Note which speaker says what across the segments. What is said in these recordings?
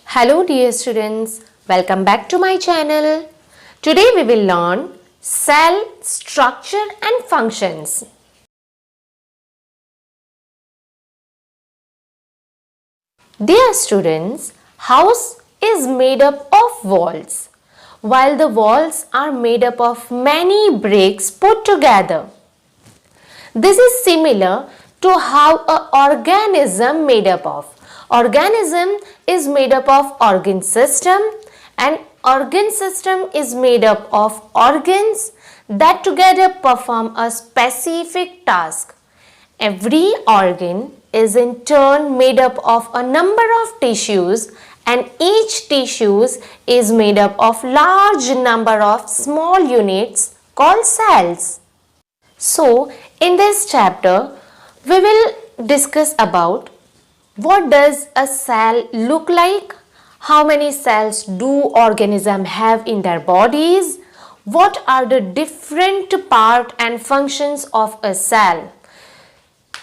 Speaker 1: Hello dear students, welcome back to my channel. Today we will learn cell structure and functions. Dear students, house is made up of walls, while the walls are made up of many bricks put together. This is similar to how an organism made up of. Organism is made up of organ system, and organ system is made up of organs that together perform a specific task. Every organ is in turn made up of a number of tissues, and each tissues is made up of large number of small units called cells. So, in this chapter, we will discuss about what does a cell look like, how many cells do organisms have in their bodies, what are the different part and functions of a cell.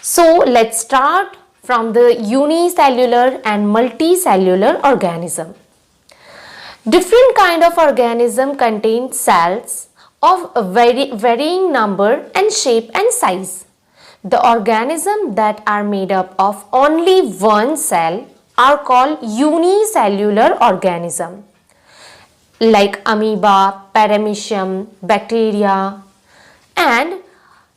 Speaker 1: So, let's start from the unicellular and multicellular organism. Different kind of organism contain cells of a varying number and shape and size. The organisms that are made up of only one cell are called unicellular organism, like amoeba, paramecium, bacteria, and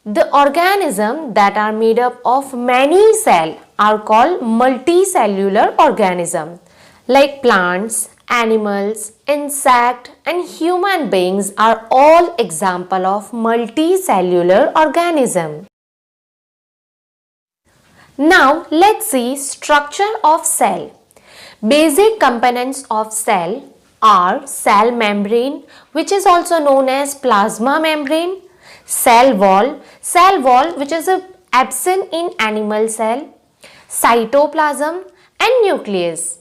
Speaker 1: the organisms that are made up of many cells are called multicellular organism, like plants, animals, insects, and human beings are all example of multicellular organism. Now let's see structure of cell. Basic components of cell are cell membrane, which is also known as plasma membrane, cell wall which is absent in animal cell, cytoplasm and nucleus.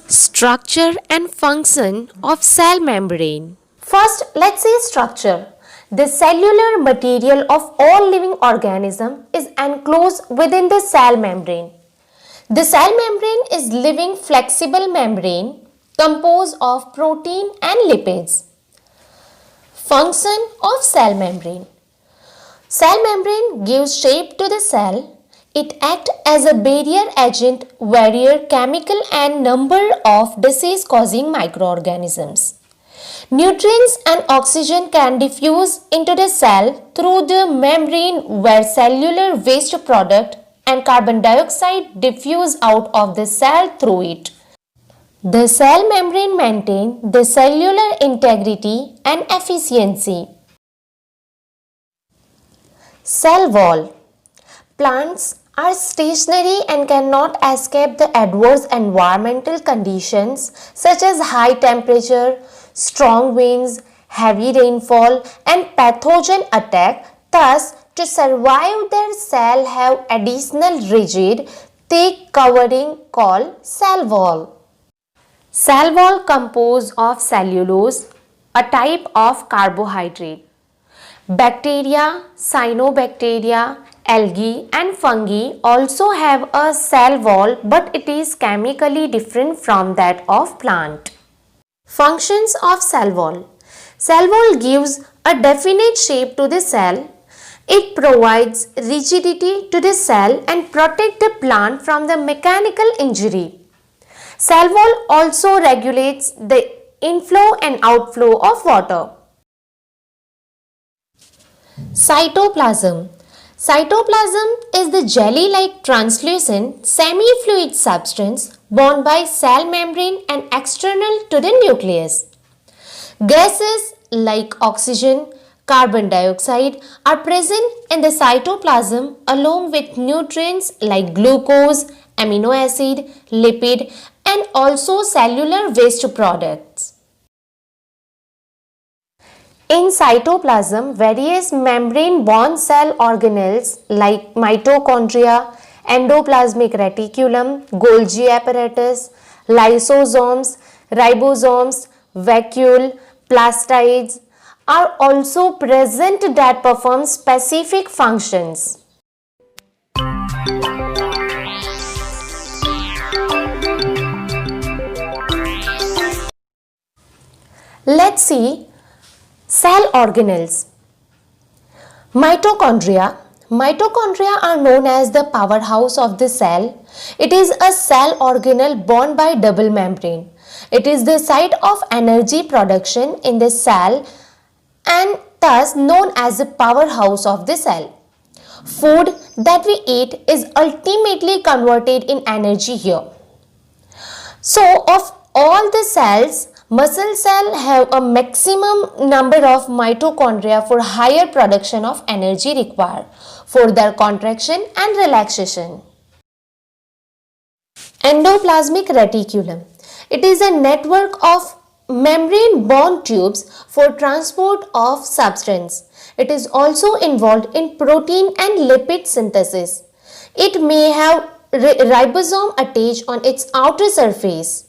Speaker 1: Structure and function of cell membrane. First, let's see structure. The cellular material of all living organisms is enclosed within the cell membrane. The cell membrane is living flexible membrane composed of protein and lipids. Function of cell membrane. Cell membrane gives shape to the cell. It acts as a barrier agent, barrier chemical and number of disease-causing microorganisms. Nutrients and oxygen can diffuse into the cell through the membrane, where cellular waste product and carbon dioxide diffuse out of the cell through it. The cell membrane maintains the cellular integrity and efficiency. Cell wall. Plants are stationary and cannot escape the adverse environmental conditions such as high temperature, strong winds, heavy rainfall and pathogen attack. Thus, to survive, their cell have additional rigid, thick covering called cell wall. Cell wall composed of cellulose, a type of carbohydrate. Bacteria, cyanobacteria, algae and fungi also have a cell wall, but it is chemically different from that of plant. Functions of cell wall. Cell wall gives a definite shape to the cell. It provides rigidity to the cell and protects the plant from the mechanical injury. Cell wall also regulates the inflow and outflow of water. Cytoplasm. Cytoplasm is the jelly-like translucent semi-fluid substance bound by cell membrane and external to the nucleus. Gases like oxygen, carbon dioxide are present in the cytoplasm along with nutrients like glucose, amino acid, lipid and also cellular waste products. In cytoplasm, various membrane-bound cell organelles like mitochondria, endoplasmic reticulum, Golgi apparatus, lysosomes, ribosomes, vacuole, plastids are also present that perform specific functions. Let's see cell organelles. Mitochondria. Mitochondria are known as the powerhouse of the cell. It is a cell organelle bound by double membrane. It is the site of energy production in the cell and thus known as the powerhouse of the cell. Food that we eat is ultimately converted in energy here. So, of all the cells, muscle cells have a maximum number of mitochondria for higher production of energy required for their contraction and relaxation. Endoplasmic reticulum. It is a network of membrane-bound tubes for transport of substance. It is also involved in protein and lipid synthesis. It may have ribosome attached on its outer surface.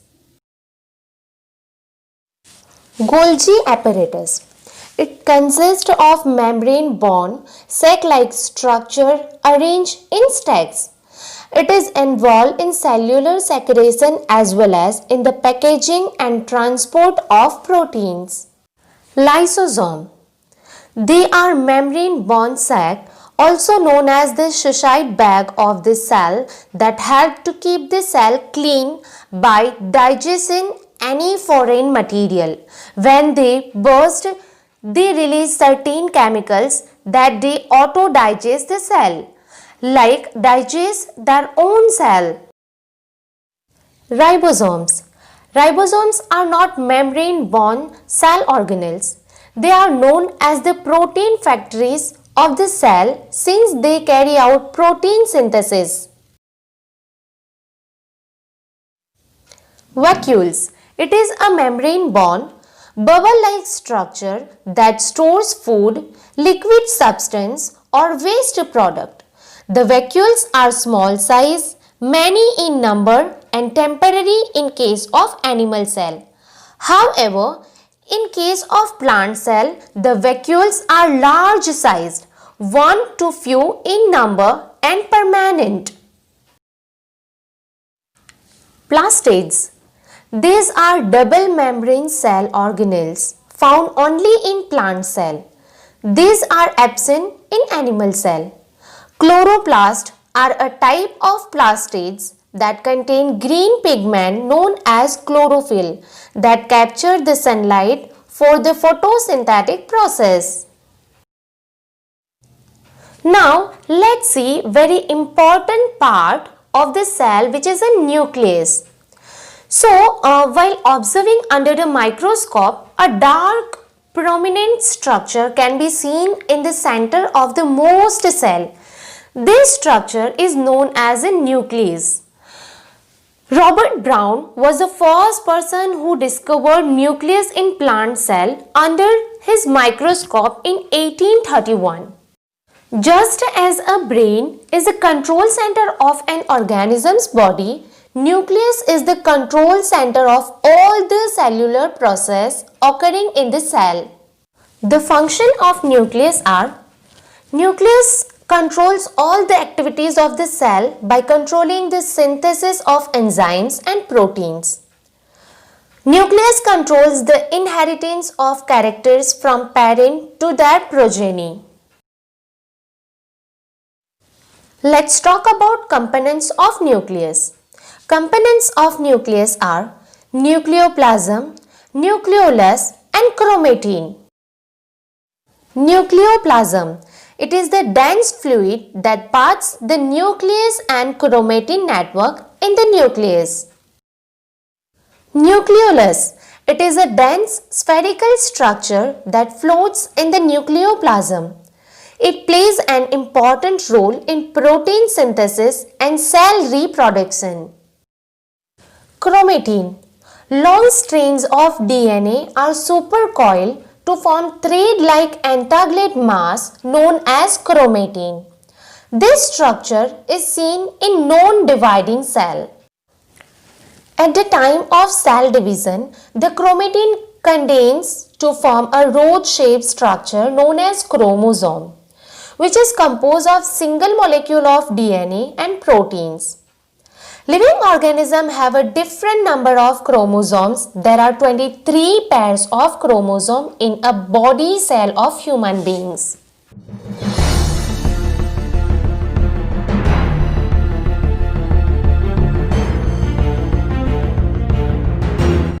Speaker 1: Golgi apparatus. It consists of membrane-bound sac-like structure arranged in stacks. It is involved in cellular secretion as well as in the packaging and transport of proteins. Lysosome. They are membrane-bound sac, also known as the Schussite bag of the cell, that help to keep the cell clean by digesting any foreign material. When they burst, they release certain chemicals that they auto-digest the cell, like digest their own cell. Ribosomes. Ribosomes are not membrane-bound cell organelles. They are known as the protein factories of the cell since they carry out protein synthesis. Vacuoles. It is a membrane-bound, bubble-like structure that stores food, liquid substance or waste product. The vacuoles are small size, many in number and temporary in case of animal cell. However, in case of plant cell, the vacuoles are large sized, one to few in number and permanent. Plastids. These are double membrane cell organelles found only in plant cell. These are absent in animal cell. Chloroplasts are a type of plastids that contain green pigment known as chlorophyll that capture the sunlight for the photosynthetic process. Now let's see very important part of the cell, which is a nucleus. So while observing under the microscope, a dark prominent structure can be seen in the center of the most cell. This structure is known as a nucleus. Robert Brown was the first person who discovered nucleus in plant cell under his microscope in 1831. Just as a brain is the control center of an organism's body, nucleus is the control center of all the cellular process occurring in the cell. The function of nucleus are: nucleus controls all the activities of the cell by controlling the synthesis of enzymes and proteins. Nucleus controls the inheritance of characters from parent to their progeny. Let's talk about components of nucleus. Components of nucleus are nucleoplasm, nucleolus and chromatin. Nucleoplasm. It is the dense fluid that parts the nucleus and chromatin network in the nucleus. Nucleolus. It is a dense spherical structure that floats in the nucleoplasm. It plays an important role in protein synthesis and cell reproduction. Chromatin. Long strands of DNA are supercoiled to form thread-like entanglement mass known as chromatin. This structure is seen in non-dividing cell. At the time of cell division, the chromatin contains to form a rod-shaped structure known as chromosome, which is composed of single molecule of DNA and proteins. Living organisms have a different number of chromosomes. There are 23 pairs of chromosomes in a body cell of human beings.